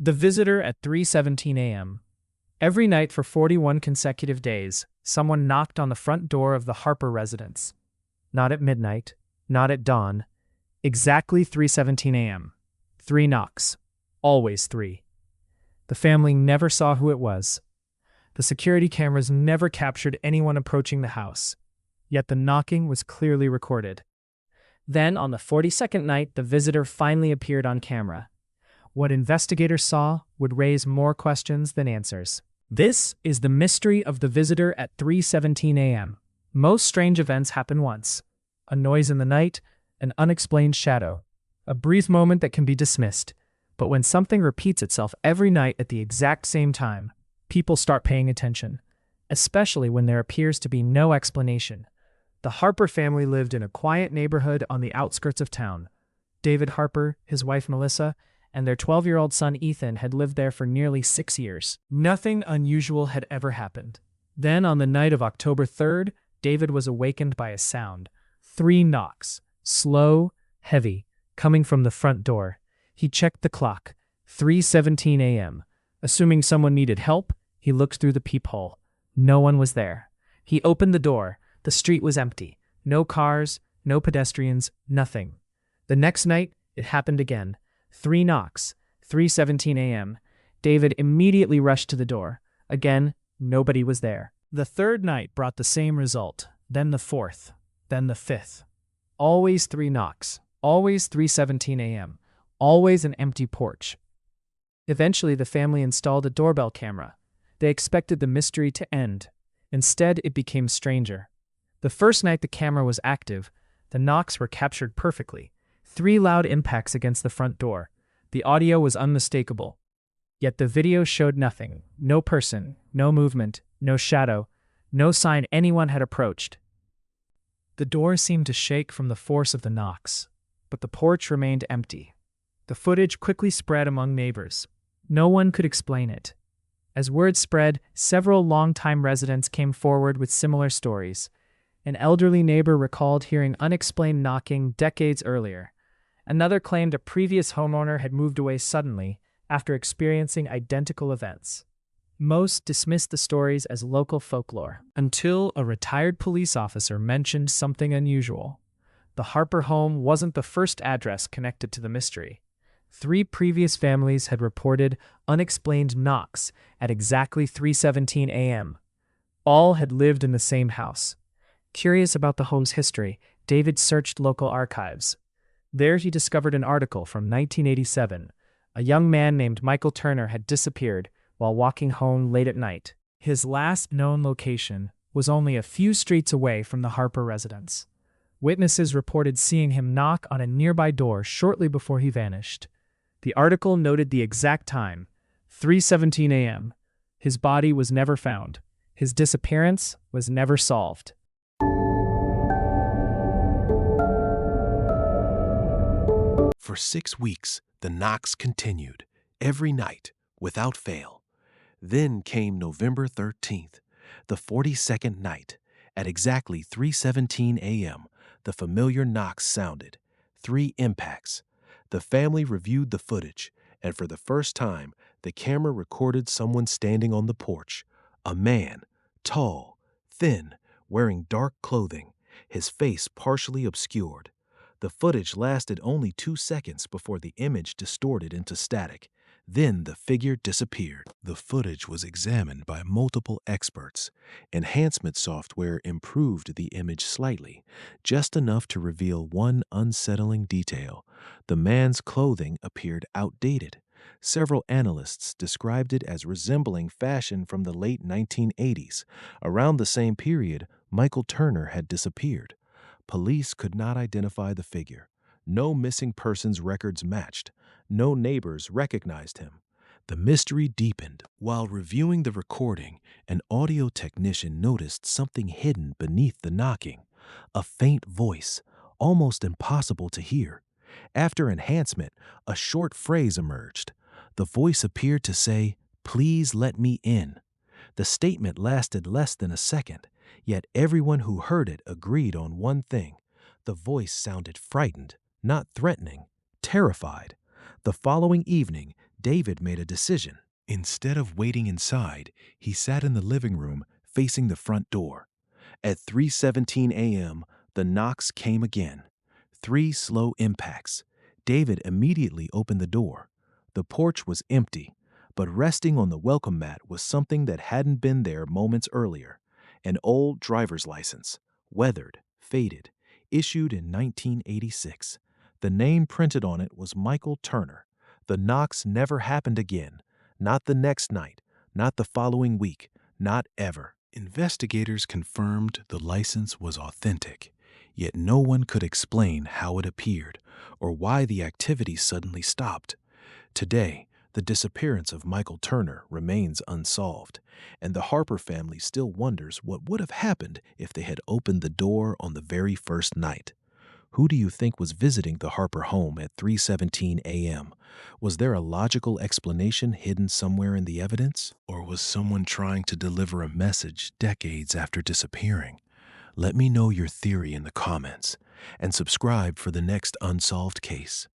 The visitor at 3:17 a.m. Every night for 41 consecutive days, someone knocked on the front door of the Harper residence. Not at midnight, not at dawn. Exactly 3:17 a.m. 3 knocks. Always 3. The family never saw who it was. The security cameras never captured anyone approaching the house. Yet the knocking was clearly recorded. Then, on the 42nd night, the visitor finally appeared on camera. What investigators saw would raise more questions than answers. This is the mystery of the visitor at 3:17 a.m. Most strange events happen once. A noise in the night, an unexplained shadow, a brief moment that can be dismissed. But when something repeats itself every night at the exact same time, people start paying attention, especially when there appears to be no explanation. The Harper family lived in a quiet neighborhood on the outskirts of town. David Harper, his wife Melissa, and their 12-year-old son Ethan had lived there for nearly 6 years. Nothing unusual had ever happened. Then, on the night of October 3rd, David was awakened by a sound. 3 knocks, slow, heavy, coming from the front door. He checked the clock. 3:17 a.m. Assuming someone needed help, he looked through the peephole. No one was there. He opened the door. The street was empty. No cars, no pedestrians, nothing. The next night, it happened again. 3 knocks. 3:17 a.m. David immediately rushed to the door. Again, nobody was there. The third night brought the same result. Then the fourth. Then the fifth. Always 3 knocks. Always 3:17 a.m. Always an empty porch. Eventually, the family installed a doorbell camera. They expected the mystery to end. Instead, it became stranger. The first night the camera was active, the knocks were captured perfectly. 3 loud impacts against the front door. The audio was unmistakable. Yet the video showed nothing. No person, no movement, no shadow, no sign anyone had approached. The door seemed to shake from the force of the knocks, but the porch remained empty. The footage quickly spread among neighbors. No one could explain it. As word spread, several longtime residents came forward with similar stories. An elderly neighbor recalled hearing unexplained knocking decades earlier. Another claimed a previous homeowner had moved away suddenly after experiencing identical events. Most dismissed the stories as local folklore, until a retired police officer mentioned something unusual. The Harper home wasn't the first address connected to the mystery. 3 previous families had reported unexplained knocks at exactly 3:17 a.m. All had lived in the same house. Curious about the home's history, David searched local archives. There he discovered an article from 1987. A young man named Michael Turner had disappeared while walking home late at night. His last known location was only a few streets away from the Harper residence. Witnesses reported seeing him knock on a nearby door shortly before he vanished. The article noted the exact time, 3:17 a.m. His body was never found. His disappearance was never solved. For 6 weeks, the knocks continued, every night, without fail. Then came November 13th, the 42nd night. At exactly 3:17 a.m., the familiar knocks sounded. 3 impacts. The family reviewed the footage, and for the first time, the camera recorded someone standing on the porch. A man, tall, thin, wearing dark clothing, his face partially obscured. The footage lasted only 2 seconds before the image distorted into static. Then the figure disappeared. The footage was examined by multiple experts. Enhancement software improved the image slightly, just enough to reveal one unsettling detail. The man's clothing appeared outdated. Several analysts described it as resembling fashion from the late 1980s. Around the same period, Michael Turner had disappeared. Police could not identify the figure. No missing persons records matched. No neighbors recognized him. The mystery deepened. While reviewing the recording, an audio technician noticed something hidden beneath the knocking. A faint voice, almost impossible to hear. After enhancement, a short phrase emerged. The voice appeared to say, "Please let me in." The statement lasted less than a second, yet everyone who heard it agreed on one thing. The voice sounded frightened, not threatening, terrified. The following evening, David made a decision. Instead of waiting inside, he sat in the living room facing the front door. At 3:17 a.m., the knocks came again. 3 slow impacts. David immediately opened the door. The porch was empty, but resting on the welcome mat was something that hadn't been there moments earlier. An old driver's license, weathered, faded, issued in 1986. The name printed on it was Michael Turner. The knocks never happened again. Not the next night, not the following week, not ever. Investigators confirmed the license was authentic, yet no one could explain how it appeared or why the activity suddenly stopped. Today, the disappearance of Michael Turner remains unsolved, and the Harper family still wonders what would have happened if they had opened the door on the very first night. Who do you think was visiting the Harper home at 3:17 a.m.? Was there a logical explanation hidden somewhere in the evidence? Or was someone trying to deliver a message decades after disappearing? Let me know your theory in the comments, and subscribe for the next unsolved case.